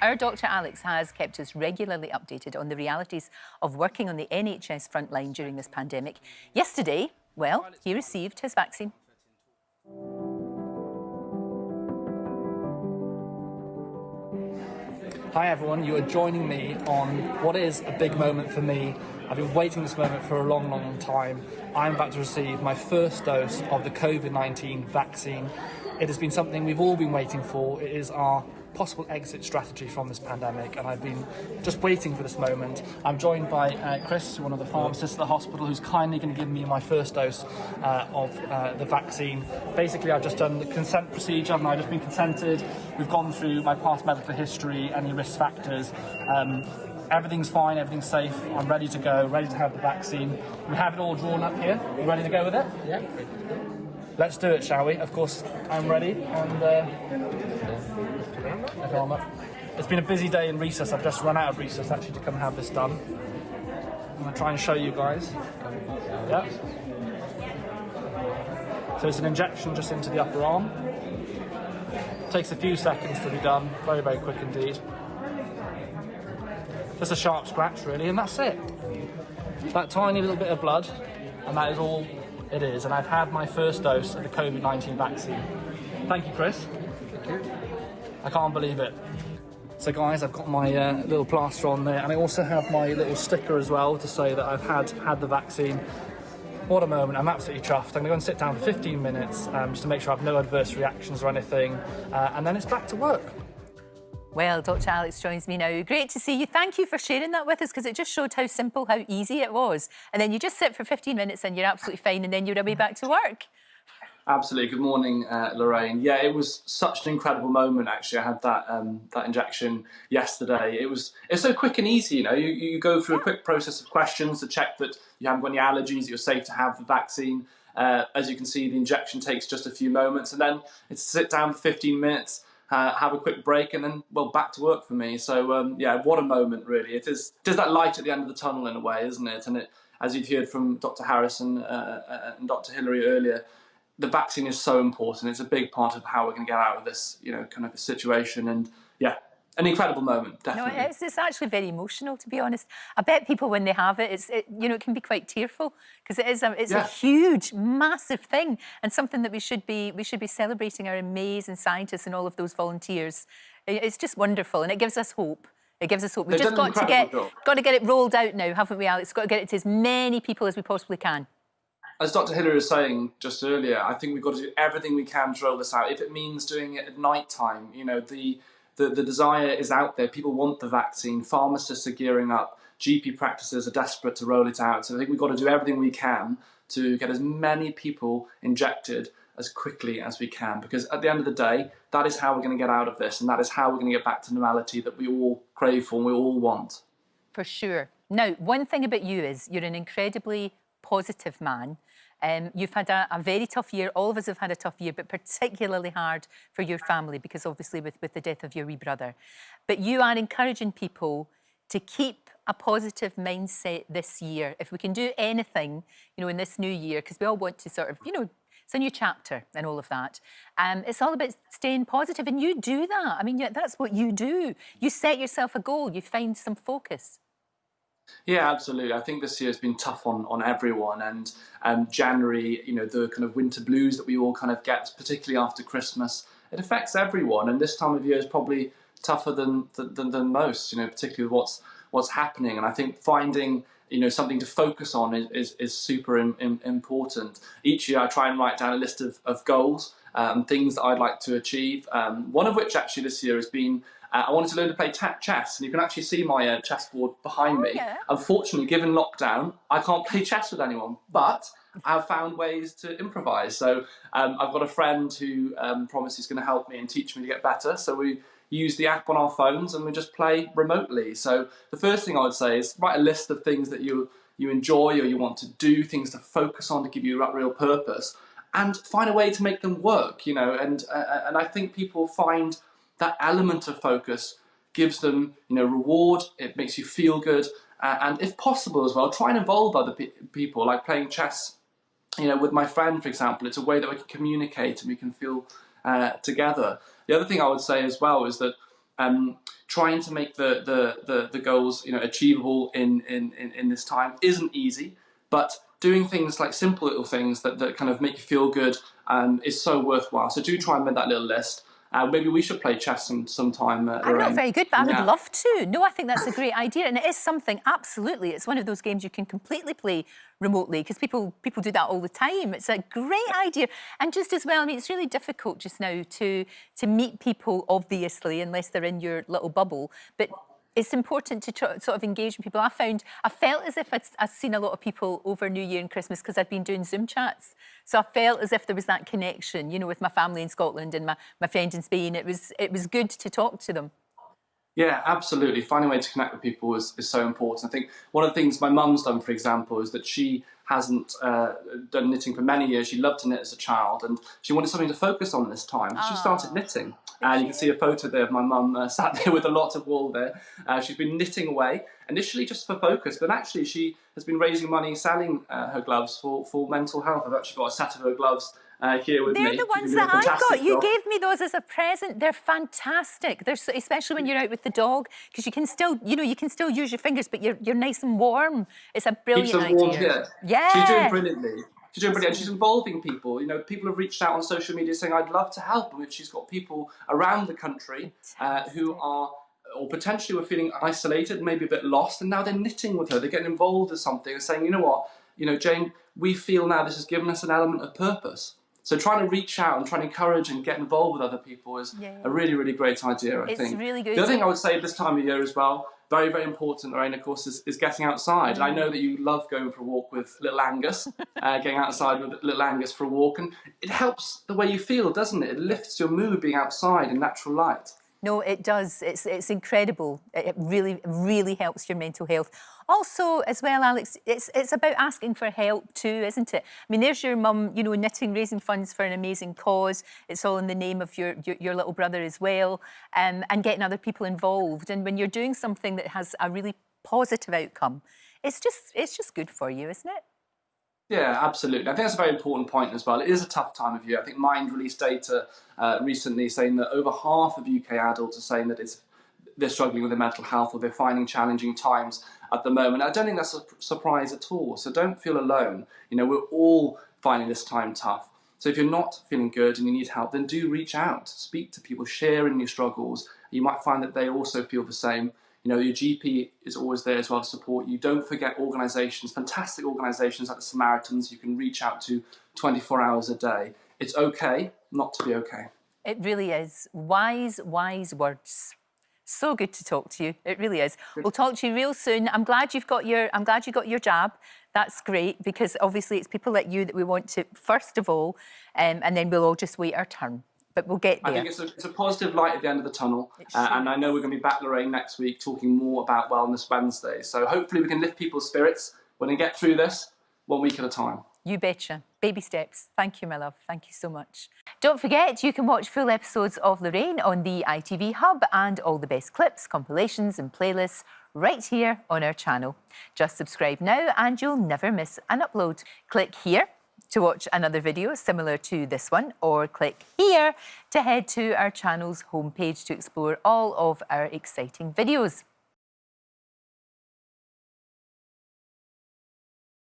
Our Dr Alex has kept us regularly updated on the realities of working on the NHS frontline during this pandemic. Yesterday, well, he received his vaccine. Hi everyone, you are joining me on what is a big moment for me. I've been waiting this moment for a long, long time. I'm about to receive my first dose of the COVID-19 vaccine. It has been something we've all been waiting for. It is our possible exit strategy from this pandemic, and I've been just waiting for this moment. I'm joined by Chris, one of the pharmacists at the hospital, who's kindly going to give me my first dose of the vaccine. Basically, I've just done the consent procedure, and I've just been consented. We've gone through my past medical history, any risk factors. Everything's fine, everything's safe. I'm ready to go, ready to have the vaccine. We have it all drawn up here. You ready to go with it? Yeah. Let's do it, shall we? Of course, I'm ready. And it's been a busy day in recess. I've just run out of recess actually to come and have this done. I'm going to try and show you guys. Yeah. So it's an injection just into the upper arm. Takes a few seconds to be done. Very, very quick indeed. Just a sharp scratch really, and that's it. That tiny little bit of blood, and that is all it is. And I've had my first dose of the COVID-19 vaccine. Thank you, Chris. Thank you. I can't believe it. So guys, I've got my little plaster on there, and I also have my little sticker as well to say that I've had the vaccine. What a moment, I'm absolutely chuffed. I'm going to go and sit down for 15 minutes just to make sure I have no adverse reactions or anything, and then it's back to work. Well, Dr Alex joins me now. Great to see you. Thank you for sharing that with us, because it just showed how simple, how easy it was. And then you just sit for 15 minutes and you're absolutely fine, and then you're away back to work. Absolutely. Good morning, Lorraine. Yeah, it was such an incredible moment. Actually, I had that injection yesterday. It's so quick and easy. You know, you go through a quick process of questions to check that you haven't got any allergies, that you're safe to have the vaccine. As you can see, the injection takes just a few moments, and then it's sit down for 15 minutes. Have a quick break, and then, well, back to work for me. So, yeah, what a moment, really. It is that light at the end of the tunnel in a way, isn't it? And as you've heard from Dr Harrison and Dr Hilary earlier, the vaccine is so important. It's a big part of how we're going to get out of this, kind of a situation. And, yeah, an incredible moment, definitely. No, it's actually very emotional, to be honest. I bet people, when they have it, it can be quite tearful, because it's a huge, massive thing, and something that we should be celebrating our amazing scientists and all of those volunteers. It's just wonderful, and it gives us hope. It gives us hope. We've just got to get it rolled out now, haven't we, Alex? Got to get it to as many people as we possibly can. As Dr Hilary was saying just earlier, I think we've got to do everything we can to roll this out. If it means doing it at night time, the desire is out there. People want the vaccine. Pharmacists are gearing up. GP practices are desperate to roll it out. So I think we've got to do everything we can to get as many people injected as quickly as we can. Because at the end of the day, that is how we're going to get out of this. And that is how we're going to get back to normality that we all crave for and we all want. For sure. Now, one thing about you is you're an incredibly positive man. You've had a very tough year. All of us have had a tough year, but particularly hard for your family, because obviously with the death of your wee brother. But you are encouraging people to keep a positive mindset this year. If we can do anything, in this new year, because we all want to sort of, it's a new chapter and all of that. It's all about staying positive, and you do that. I mean, that's what you do. You set yourself a goal. You find some focus. Yeah, absolutely. I think this year has been tough on everyone, and January, the kind of winter blues that we all kind of get, particularly after Christmas, it affects everyone. And this time of year is probably tougher than most, particularly what's happening. And I think finding something to focus on is super important. Each year I try and write down a list of goals, things that I'd like to achieve. One of which actually this year has been I wanted to learn to play chess, and you can actually see my chessboard behind me. Yeah. Unfortunately, given lockdown, I can't play chess with anyone, but I've found ways to improvise. So I've got a friend who promised he's going to help me and teach me to get better. So we use the app on our phones and we just play remotely. So the first thing I would say is write a list of things that you enjoy or you want to do, things to focus on to give you that real purpose, and find a way to make them work, and I think people find that element of focus gives them, reward. It makes you feel good, and if possible as well, try and involve other people, like playing chess. With my friend, for example, it's a way that we can communicate and we can feel together. The other thing I would say as well is that trying to make the goals, you know, achievable in this time isn't easy, but doing things like simple little things that kind of make you feel good is so worthwhile. So do try and make that little list. Maybe we should play chess sometime, Lorraine. I'm not very good, but I would love to. No, I think that's a great idea. And it is something, absolutely, it's one of those games you can completely play remotely, because people do that all the time. It's a great idea. And just as well, I mean, it's really difficult just now to meet people, obviously, unless they're in your little bubble. But it's important to sort of engage with people. I felt as if I'd seen a lot of people over New Year and Christmas because I'd been doing Zoom chats. So I felt as if there was that connection, you know, with my family in Scotland and my friend in Spain. It was good to talk to them. Yeah, absolutely. Finding a way to connect with people is so important. I think one of the things my mum's done, for example, is that she hasn't done knitting for many years. She loved to knit as a child, and she wanted something to focus on this time. She started knitting. And you can see a photo there of my mum sat there with a lot of wool there. She's been knitting away, initially just for focus, but actually she has been raising money selling her gloves for mental health. I've actually got a set of her gloves here with me. They're the ones that I've got. You gave me those as a present. They're fantastic. They're so, especially when you're out with the dog, because you can still, you know, you can still use your fingers, but you're nice and warm. It's a brilliant idea. Warm, yeah. Yeah. She's doing brilliantly. She's doing brilliant. She's involving people. You know, people have reached out on social media saying, "I'd love to help." And she's got people around the country who are, or potentially were feeling isolated, maybe a bit lost, and now they're knitting with her. They're getting involved with something and saying, "You know what? You know, Jane, we feel now this has given us an element of purpose." So trying to reach out and trying to encourage and get involved with other people is a really, really great idea, I think. It's really good. The other thing I would say this time of year as well, very, very important, Lorraine, of course, is getting outside. And I know that you love going for a walk with little Angus, getting outside with little Angus for a walk. And it helps the way you feel, doesn't it? It lifts your mood being outside in natural light. No, it does. It's incredible. It really, really helps your mental health. Also, as well, Alex, it's about asking for help too, isn't it? I mean, there's your mum, you know, knitting, raising funds for an amazing cause. It's all in the name of your little brother as well, and getting other people involved. And when you're doing something that has a really positive outcome, it's just good for you, isn't it? Yeah, absolutely. I think that's a very important point as well. It is a tough time of year. I think Mind released data recently saying that over half of UK adults are saying that they're struggling with their mental health or they're finding challenging times at the moment. I don't think that's a surprise at all. So don't feel alone. You know, we're all finding this time tough. So if you're not feeling good and you need help, then do reach out, speak to people, share in your struggles. You might find that they also feel the same. You know, your GP is always there as well to support you. Don't forget organisations, fantastic organisations like the Samaritans you can reach out to 24 hours a day. It's okay not to be okay. It really is. Wise, wise words. So good to talk to you. It really is. We'll talk to you real soon. I'm glad you got your jab. That's great, because obviously it's people like you that we want to, first of all, and then we'll all just wait our turn. But we'll get there. I think it's a positive light at the end of the tunnel. And I know we're going to be back, Lorraine, next week talking more about Wellness Wednesday. So hopefully we can lift people's spirits when we get through this 1 week at a time. You betcha. Baby steps. Thank you, my love. Thank you so much. Don't forget, you can watch full episodes of Lorraine on the ITV Hub and all the best clips, compilations and playlists right here on our channel. Just subscribe now and you'll never miss an upload. Click here to watch another video similar to this one, or click here to head to our channel's homepage to explore all of our exciting videos.